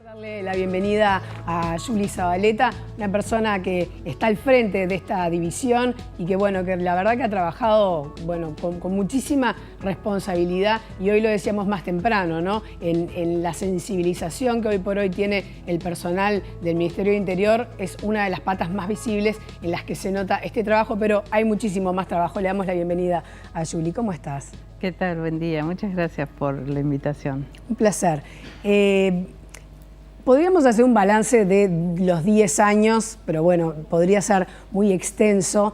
Darle la bienvenida a Juli Zabaleta, una persona que está al frente de esta división y que, bueno, que la verdad que ha trabajado, bueno, con muchísima responsabilidad, y hoy lo decíamos más temprano, ¿no? En la sensibilización que hoy por hoy tiene el personal del Ministerio de Interior, es una de las patas más visibles en las que se nota este trabajo, pero hay muchísimo más trabajo. Le damos la bienvenida a Juli. ¿Cómo estás? ¿Qué tal? Buen día. Muchas gracias por la invitación. Un placer. Podríamos hacer un balance de los 10 años, pero bueno, podría ser muy extenso.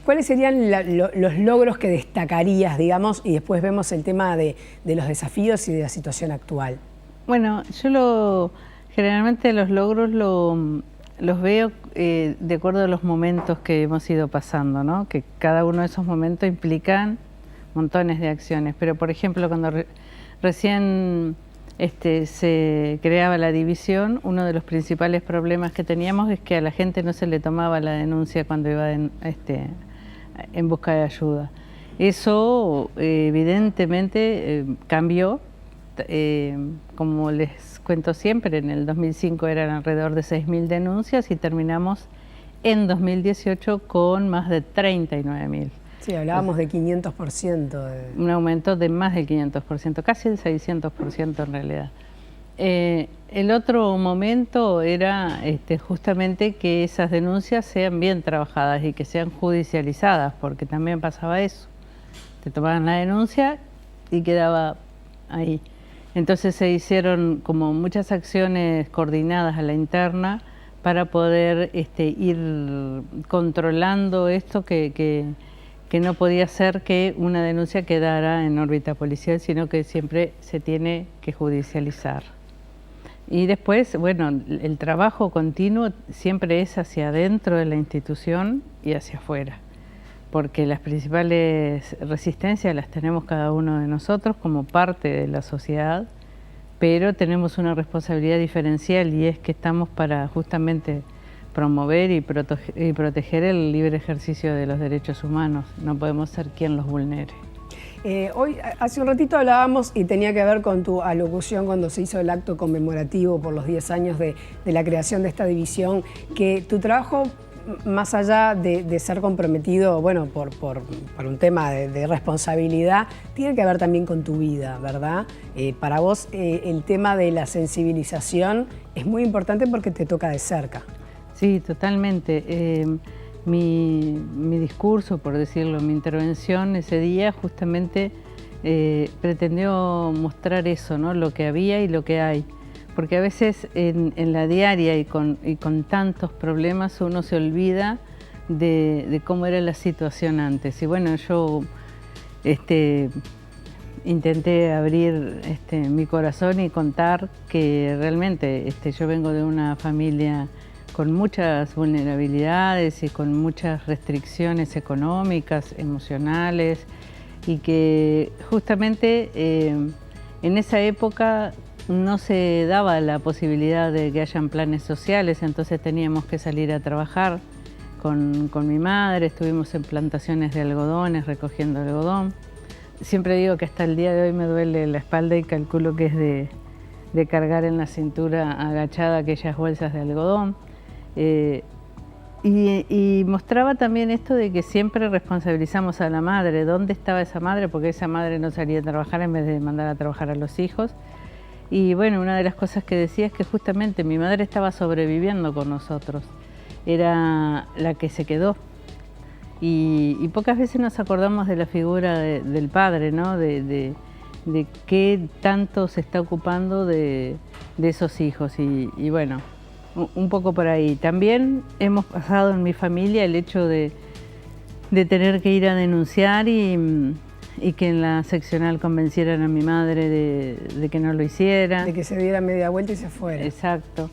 ¿Cuáles serían los logros que destacarías, digamos, y después vemos el tema de los desafíos y de la situación actual? Bueno, generalmente los logros los veo de acuerdo a los momentos que hemos ido pasando, ¿no? Que cada uno de esos momentos implican montones de acciones. Pero, por ejemplo, cuando recién se creaba la división, uno de los principales problemas que teníamos es que a la gente no se le tomaba la denuncia cuando iba en busca de ayuda. Eso evidentemente cambió. Como les cuento siempre, en el 2005 eran alrededor de 6.000 denuncias y terminamos en 2018 con más de 39.000. Sí, hablábamos de 500%. Un aumento de más del 500%, casi el 600% en realidad. El otro momento era justamente que esas denuncias sean bien trabajadas y que sean judicializadas, porque también pasaba eso. Te tomaban la denuncia y quedaba ahí. Entonces se hicieron como muchas acciones coordinadas a la interna para poder ir controlando esto que no podía ser que una denuncia quedara en órbita policial, sino que siempre se tiene que judicializar. Y después, bueno, el trabajo continuo siempre es hacia adentro de la institución y hacia afuera, porque las principales resistencias las tenemos cada uno de nosotros como parte de la sociedad, pero tenemos una responsabilidad diferencial, y es que estamos para justamente promover y proteger el libre ejercicio de los derechos humanos. No podemos ser quien los vulnere. Hoy, hace un ratito hablábamos, y tenía que ver con tu alocución cuando se hizo el acto conmemorativo por los 10 años de la creación de esta división, que tu trabajo, más allá de ser comprometido, bueno, por un tema de responsabilidad, tiene que ver también con tu vida, ¿verdad? Para vos el tema de la sensibilización es muy importante porque te toca de cerca. Sí, totalmente. Mi discurso, por decirlo, mi intervención ese día justamente pretendió mostrar eso, ¿no? Lo que había y lo que hay. Porque a veces en la diaria y con tantos problemas uno se olvida de cómo era la situación antes. Y bueno, yo intenté abrir mi corazón y contar que realmente yo vengo de una familia con muchas vulnerabilidades y con muchas restricciones económicas, emocionales, y que justamente en esa época no se daba la posibilidad de que hayan planes sociales, entonces teníamos que salir a trabajar con mi madre. Estuvimos en plantaciones de algodones, recogiendo algodón. Siempre digo que hasta el día de hoy me duele la espalda y calculo que es de cargar en la cintura agachada aquellas bolsas de algodón. Y mostraba también esto de que siempre responsabilizamos a la madre. ¿Dónde estaba esa madre? Porque esa madre no salía a trabajar en vez de mandar a trabajar a los hijos. Y bueno, una de las cosas que decía es que justamente mi madre estaba sobreviviendo con nosotros. Era la que se quedó. Y pocas veces nos acordamos de la figura del padre, ¿no? De qué tanto se está ocupando de esos hijos. Y bueno, un poco por ahí. También hemos pasado en mi familia el hecho de tener que ir a denunciar y que en la seccional convencieran a mi madre de que no lo hiciera. De que se diera media vuelta y se fuera. Exacto.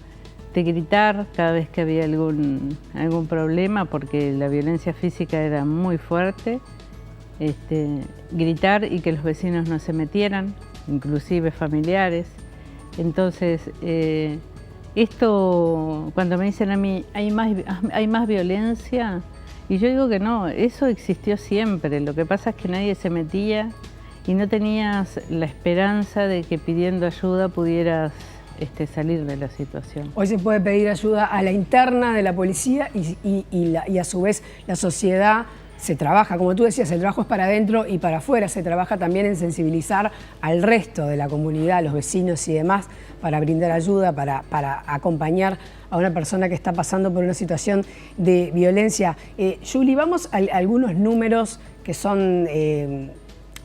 De gritar cada vez que había algún problema, porque la violencia física era muy fuerte. Gritar y que los vecinos no se metieran, inclusive familiares. Entonces, esto, cuando me dicen a mí, hay más violencia, y yo digo que no, eso existió siempre. Lo que pasa es que nadie se metía y no tenías la esperanza de que pidiendo ayuda pudieras salir de la situación. Hoy se puede pedir ayuda a la interna de la policía y a su vez la sociedad se trabaja, como tú decías, el trabajo es para adentro y para afuera, se trabaja también en sensibilizar al resto de la comunidad, los vecinos y demás, para brindar ayuda, para acompañar a una persona que está pasando por una situación de violencia. Juli, vamos a algunos números que son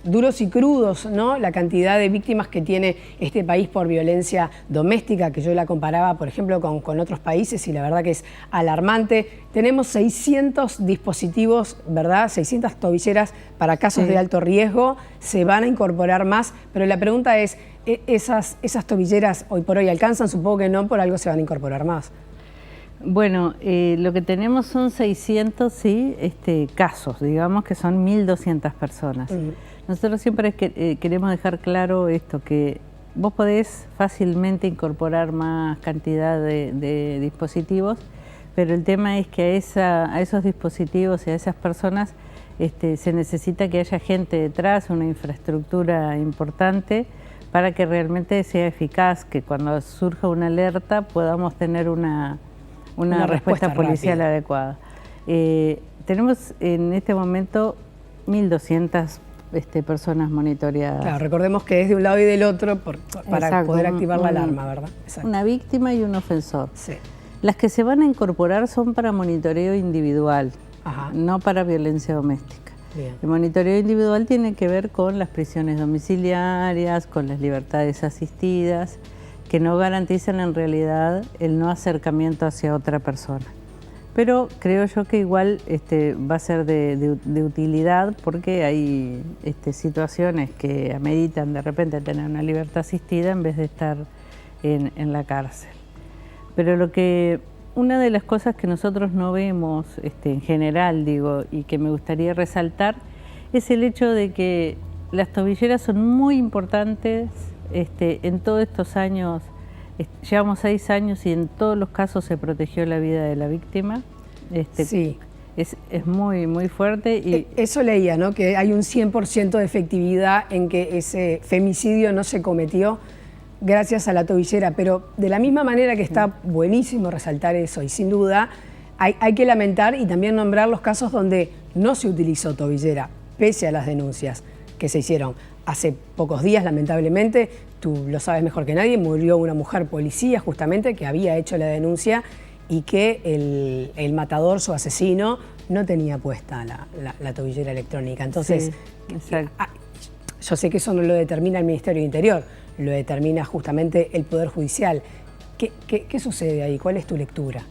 duros y crudos, ¿no? La cantidad de víctimas que tiene este país por violencia doméstica, que yo la comparaba, por ejemplo, con otros países, y la verdad que es alarmante. Tenemos 600 dispositivos, ¿verdad? 600 tobilleras para casos de alto riesgo, se van a incorporar más, pero la pregunta es, ¿esas tobilleras hoy por hoy alcanzan? Supongo que no, por algo se van a incorporar más. Bueno, lo que tenemos son 600, sí, casos, digamos que son 1.200 personas. Nosotros siempre queremos dejar claro esto, que vos podés fácilmente incorporar más cantidad de dispositivos, pero el tema es que a esos dispositivos y a esas personas se necesita que haya gente detrás, una infraestructura importante para que realmente sea eficaz, que cuando surja una alerta podamos tener una respuesta policial adecuada. Tenemos en este momento 1.200 personas monitoreadas. Claro, recordemos que es de un lado y del otro para poder activar la alarma, ¿verdad? Exacto. Una víctima y un ofensor. Sí. Las que se van a incorporar son para monitoreo individual, Ajá. no para violencia doméstica. Bien. El monitoreo individual tiene que ver con las prisiones domiciliarias, con las libertades asistidas, que no garantizan en realidad el no acercamiento hacia otra persona. Pero creo yo que igual va a ser de utilidad, porque hay situaciones que ameritan de repente tener una libertad asistida en vez de estar en la cárcel. Pero una de las cosas que nosotros no vemos en general, digo, y que me gustaría resaltar, es el hecho de que las tobilleras son muy importantes en todos estos años. Llevamos 6 años y en todos los casos se protegió la vida de la víctima. Sí. Es muy, muy fuerte. Y eso leía, ¿no? Que hay un 100% de efectividad en que ese femicidio no se cometió gracias a la tobillera, pero de la misma manera que está buenísimo resaltar eso, y sin duda hay que lamentar y también nombrar los casos donde no se utilizó tobillera, pese a las denuncias que se hicieron. Hace pocos días, lamentablemente, tú lo sabes mejor que nadie, murió una mujer policía justamente que había hecho la denuncia y que el matador, su asesino, no tenía puesta la tobillera electrónica. Entonces, sí, yo sé que eso no lo determina el Ministerio de Interior, lo determina justamente el Poder Judicial. ¿Qué sucede ahí? ¿Cuál es tu lectura?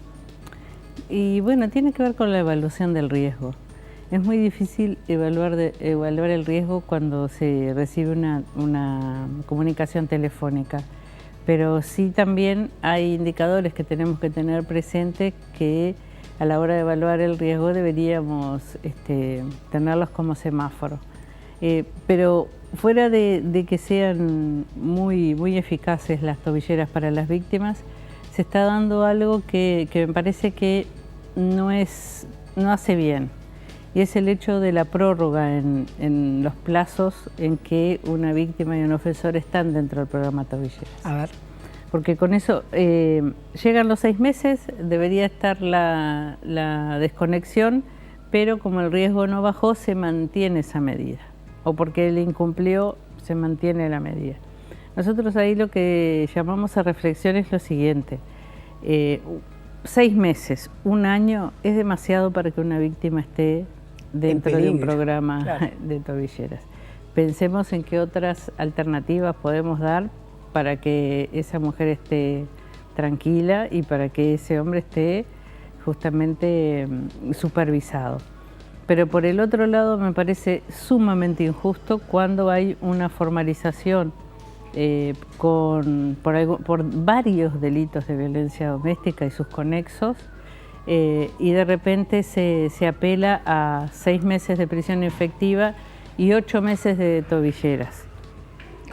Y bueno, tiene que ver con la evaluación del riesgo. Es muy difícil evaluar el riesgo cuando se recibe una comunicación telefónica, pero sí también hay indicadores que tenemos que tener presentes que a la hora de evaluar el riesgo deberíamos tenerlos como semáforo. Pero fuera de que sean muy, muy eficaces las tobilleras para las víctimas, se está dando algo que me parece que no hace bien. Y es el hecho de la prórroga en los plazos en que una víctima y un ofensor están dentro del programa tobilleras. A ver. Porque con eso llegan los 6 meses, debería estar la desconexión, pero como el riesgo no bajó, se mantiene esa medida. O porque él incumplió, se mantiene la medida. Nosotros ahí lo que llamamos a reflexión es lo siguiente. 6 meses, 1 año, es demasiado para que una víctima esté dentro de un programa, claro, de tobilleras. Pensemos en qué otras alternativas podemos dar para que esa mujer esté tranquila y para que ese hombre esté justamente supervisado. Pero por el otro lado me parece sumamente injusto cuando hay una formalización por varios delitos de violencia doméstica y sus conexos, y de repente se apela a 6 meses de prisión efectiva y 8 meses de tobilleras.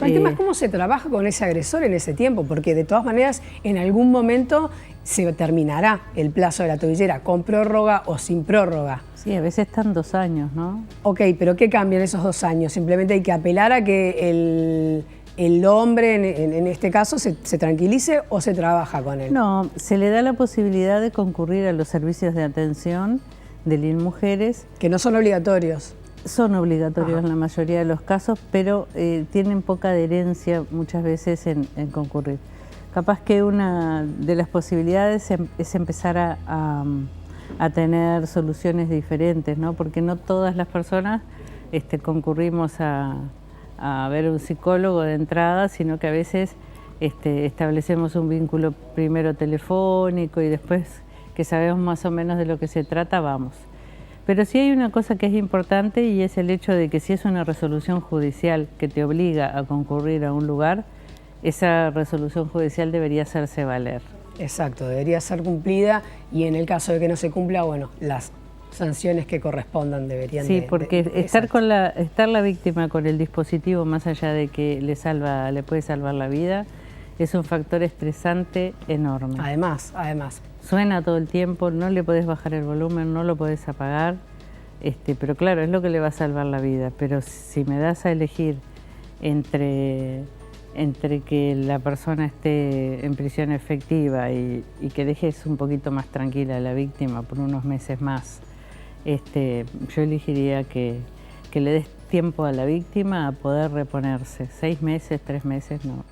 El tema es cómo se trabaja con ese agresor en ese tiempo, porque de todas maneras en algún momento se terminará el plazo de la tobillera, con prórroga o sin prórroga. Sí, a veces están 2 años, ¿no? Ok, pero ¿qué cambia en esos 2 años? Simplemente hay que apelar a que el hombre en este caso se tranquilice o se trabaja con él? No, se le da la posibilidad de concurrir a los servicios de atención del INMujeres. Que no son obligatorios. Son obligatorios en la mayoría de los casos, pero tienen poca adherencia muchas veces en concurrir. Capaz que una de las posibilidades es empezar a tener soluciones diferentes, ¿no? Porque no todas las personas concurrimos a ver un psicólogo de entrada, sino que a veces establecemos un vínculo primero telefónico y después que sabemos más o menos de lo que se trata, vamos. Pero sí hay una cosa que es importante y es el hecho de que si es una resolución judicial que te obliga a concurrir a un lugar, esa resolución judicial debería hacerse valer. Exacto, debería ser cumplida y en el caso de que no se cumpla, bueno, las sanciones que correspondan deberían Sí, porque estar la víctima con el dispositivo, más allá de que le puede salvar la vida, es un factor estresante enorme. Además. Suena todo el tiempo, no le podés bajar el volumen, no lo podés apagar, pero claro, es lo que le va a salvar la vida. Pero si me das a elegir entre que la persona esté en prisión efectiva y que dejes un poquito más tranquila a la víctima por unos meses más, yo elegiría que le des tiempo a la víctima a poder reponerse. 6 meses, 3 meses, no.